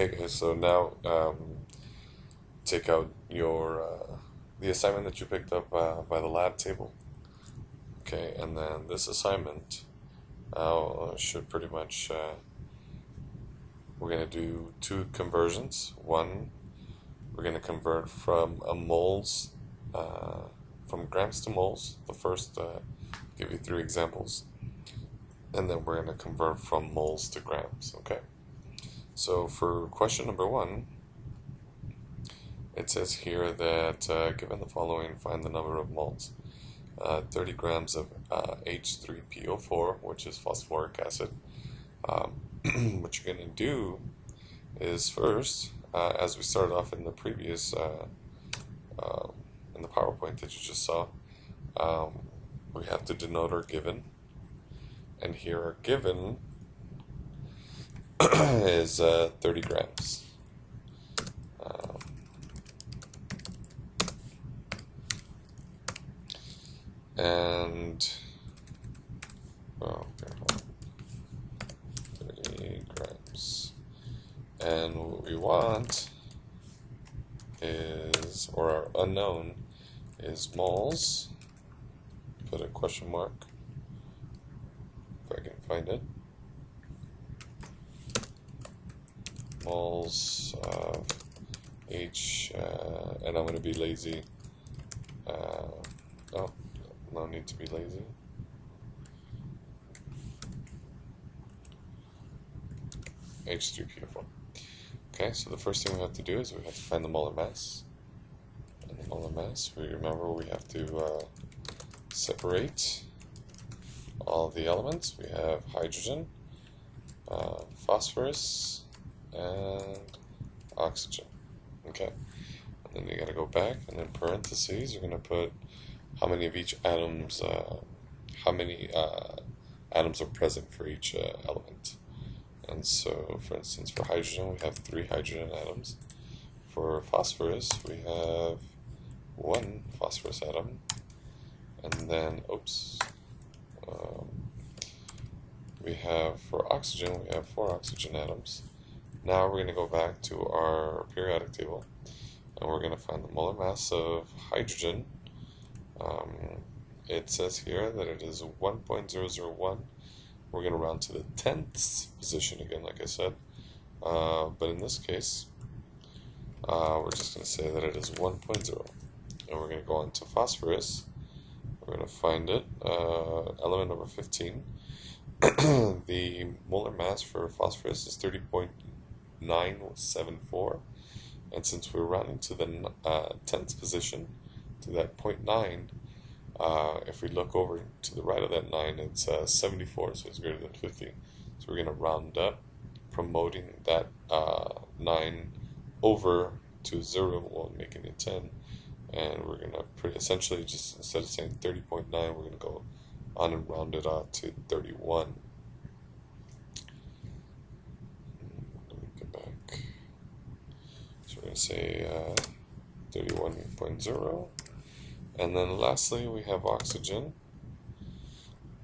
Okay, guys. So now take out your the assignment that you picked up by the lab table. Okay, and then this assignment should pretty much we're gonna do two conversions. One, we're gonna convert from moles from grams to moles. The first give you three examples, and then we're gonna convert from moles to grams. Okay. So for question number one, it says here that given the following, find the number of moles. 30 grams of H3PO4, which is phosphoric acid. What you're going to do is first, as we started off in the previous, in the PowerPoint that you just saw, we have to denote our given. And here our given is 30 grams. And oh, okay, 30 grams. And what we want is, or our unknown is moles. Put a question mark if I can find it. Moles of H, and I'm going to be lazy. Oh, no need to be lazy. H3PO4. Okay, so the first thing we have to do is we have to find the molar mass. And the molar mass, we remember we have to separate all the elements. We have hydrogen, phosphorus, and oxygen. Okay, and then you gotta go back, and in parentheses you're gonna put how many of each atoms, how many atoms are present for each element. And so, for instance, for hydrogen, we have 3 hydrogen atoms. For phosphorus, we have 1 phosphorus atom. And then, we have, for oxygen, we have 4 oxygen atoms. Now we're going to go back to our periodic table, and we're going to find the molar mass of hydrogen. It says here that it is 1.001. We're going to round to the 10th position again, like I said. But in this case, we're just going to say that it is 1.0. And we're going to go on to phosphorus. We're going to find it, element number 15. The molar mass for phosphorus is 30.974. And since we're rounding to the 10th position, to that 0.9, if we look over to the right of that 9, it's 74, so it's greater than 50. So we're going to round up, promoting that 9 over to 0, well, making it 10. And we're going to essentially, just instead of saying 30.9, we're going to go on and round it out to 31. Let me get back. So we're going to say 31.0. And then lastly, we have oxygen.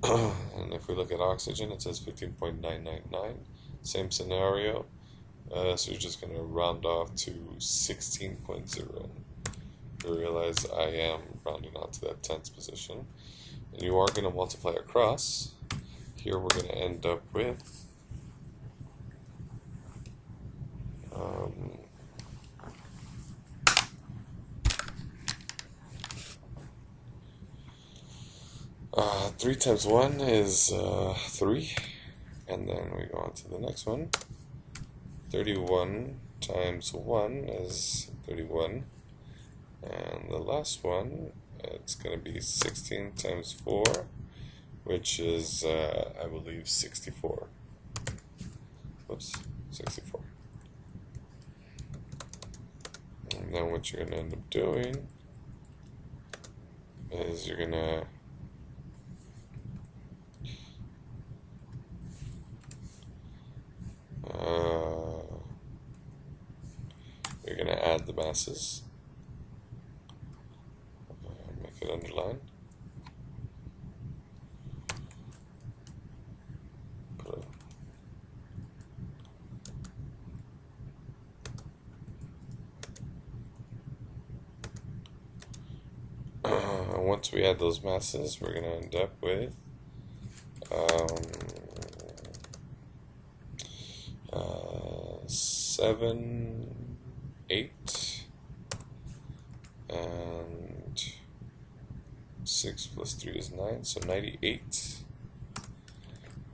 And if we look at oxygen, it says 15.999. Same scenario. So you're just going to round off to 16.0. You realize I am rounding out to that 10th position. And you are going to multiply across. Here we're going to end up with 3 times 1 is 3, and then we go on to the next one. 31 times 1 is 31, and the last one, it's going to be 16 times 4, which is, I believe, 64. Oops, 64. And then what you're going to end up doing is you're going to add the masses, make it underline, put once we add those masses, we're going to end up with 7, 8, and 6 plus 3 is 9, so 98.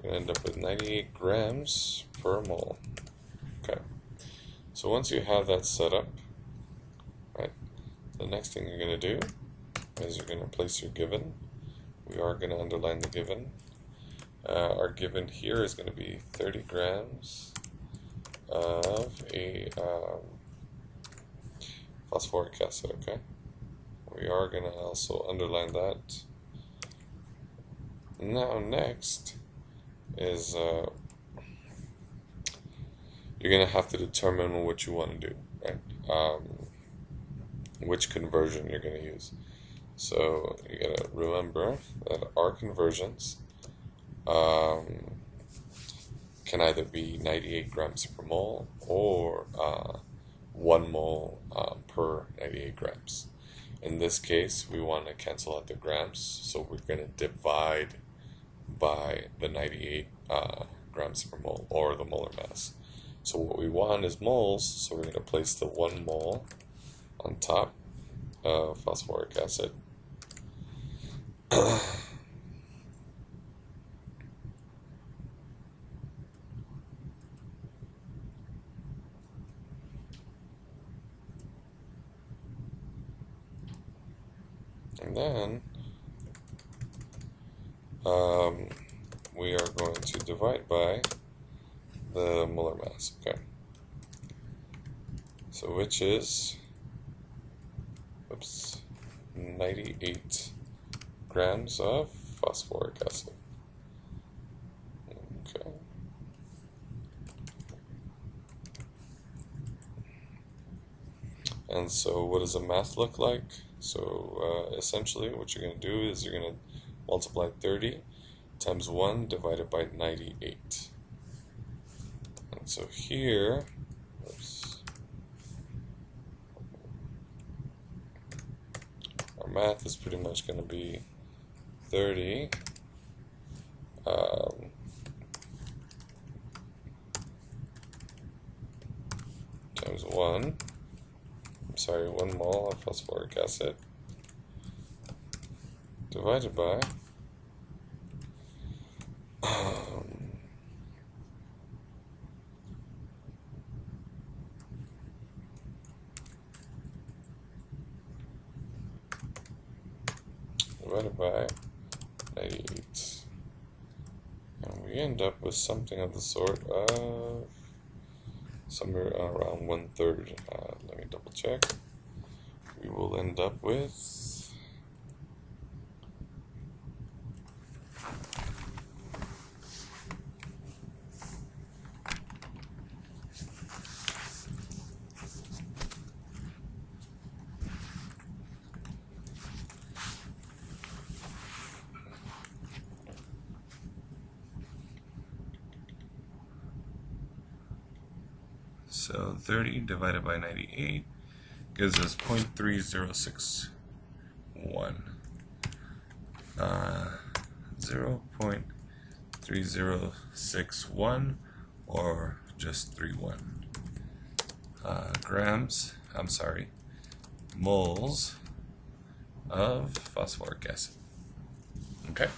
We're going to end up with 98 grams per mole. Okay, so once you have that set up, right, the next thing you're going to do is you're going to place your given. We are going to underline the given. Our given here is going to be 30 grams of a phosphoric acid, okay? We are going to also underline that. Now next is you're going to have to determine what you want to do, right? Which conversion you're going to use. So you got to remember that our conversions can either be 98 grams per mole or 1 mole per 98 grams. In this case, we want to cancel out the grams, so we're going to divide by the 98 grams per mole, or the molar mass. So what we want is moles, so we're going to place the 1 mole on top of phosphoric acid. And then we are going to divide by the molar mass, okay? So which is 98 grams of phosphoric acid. Okay. And so what does the math look like? So essentially what you're going to do is you're going to multiply 30 times 1 divided by 98. And so here, our math is pretty much going to be 30 times 1 mole of phosphoric acid divided by divided by 98. And we end up with something of the sort of somewhere around 1/3. Let me double check. We will end up with so 30 divided by 98 gives us 0.3061. 0.3061, or just 31 moles of phosphoric acid. Okay.